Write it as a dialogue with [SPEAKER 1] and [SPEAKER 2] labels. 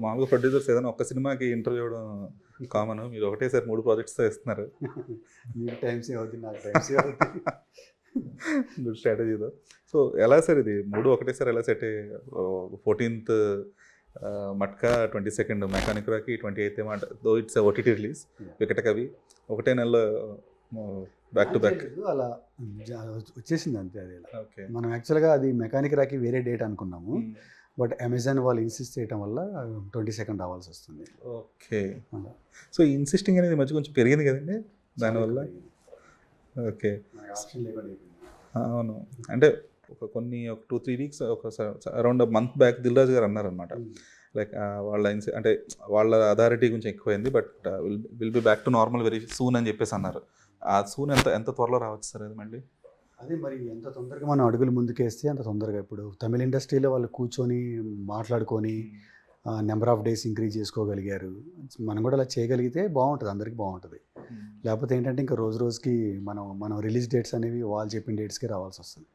[SPEAKER 1] మామూలుగా ప్రొడ్యూసర్స్ ఏదైనా ఒక్క సినిమాకి ఇంటర్వ్యూ ఇవ్వడం కామన్. మీరు ఒకటేసారి 3 ప్రాజెక్ట్స్‌తో ఇస్తున్నారు.
[SPEAKER 2] మీకు టైం సేవ్ అవుతుంది, నాకు టైం సేవ్ అవుతుంది.
[SPEAKER 1] గుడ్ స్ట్రాటజీతో. సో ఎలా సార్ ఇది 3 ఒకటేసారి ఎలా సెట్ అయ్యాయి? 14th matka, 22nd mechanic Rocky, 28th ఏమో దో ఇట్స్ ఓటీటీ రిలీజ్ వికట కవి ఒకటే నెలలో బ్యాక్ టు బ్యాక్.
[SPEAKER 2] అలా వచ్చేసింది అంతే. అది
[SPEAKER 1] ఓకే.
[SPEAKER 2] మనం యాక్చువల్గా అది మెకానిక్ రాకి వేరే డేట్ అనుకున్నాము, బట్ అమెజాన్ వాళ్ళు ఇన్సిస్ట్ చేయడం వల్ల 22nd రావాల్సి వస్తుంది.
[SPEAKER 1] ఓకే. సో ఇన్సిస్టింగ్ అనేది మధ్య కొంచెం పెరిగింది కదండి దానివల్ల. ఓకే. అవును. అంటే ఒక 2-3 weeks around month back Dil Raju గారు అన్నారనమాట. లైక్ వాళ్ళ అంటే వాళ్ళ అథారిటీ కొంచెం ఎక్కువైంది, but will be back to normal very soon అని చెప్పేసి అన్నారు. ఆ సూన్ ఎంత త్వరలో రావచ్చు సార్ అది మళ్ళీ?
[SPEAKER 2] అదే మరి ఎంత తొందరగా మనం అడుగులు ముందుకేస్తే అంత తొందరగా. ఇప్పుడు తమిళ ఇండస్ట్రీలో వాళ్ళు కూర్చొని మాట్లాడుకొని నెంబర్ ఆఫ్ డేస్ ఇంక్రీజ్ చేసుకోగలిగారు. మనం కూడా అలా చేయగలిగితే బాగుంటుంది, అందరికీ బాగుంటుంది. లేకపోతే ఏంటంటే ఇంకా రోజు రోజుకి మనం రిలీజ్ డేట్స్ అనేవి వాళ్ళు చెప్పిన డేట్స్కే రావాల్సి వస్తుంది.